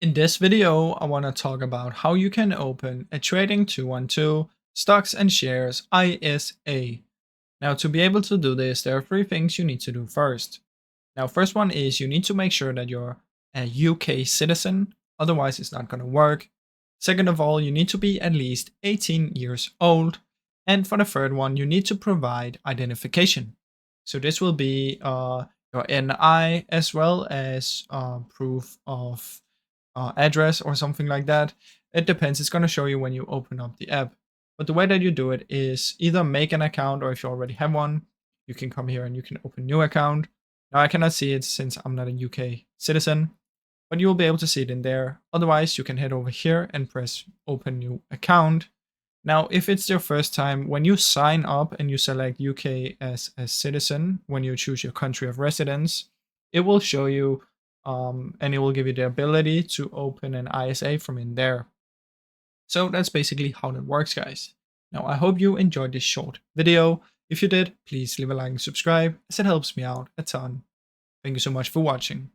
In this video, I want to talk about how you can open a Trading 212 Stocks and Shares ISA. Now, to be able to do this, there are three things you need to do first. Now, first one is you need to make sure that you're a UK citizen, otherwise it's not going to work. Second of all, you need to be at least 18 years old. And for the third one, you need to provide identification. So this will be your NI as well as proof of address or something like that. It depends. It's going to show you when you open up the app. But the way that you do it is either make an account, or if you already have one, you can come here and you can open new account. Now I cannot see it since I'm not a UK citizen, but you will be able to see it in there. Otherwise, you can head over here and press open new account. Now, if it's your first time, when you sign up and you select UK as a citizen, when you choose your country of residence, it will show you and it will give you the ability to open an ISA from in there. So that's basically how that works, guys. Now, I hope you enjoyed this short video. If you did, please leave a like and subscribe, as it helps me out a ton. Thank you so much for watching.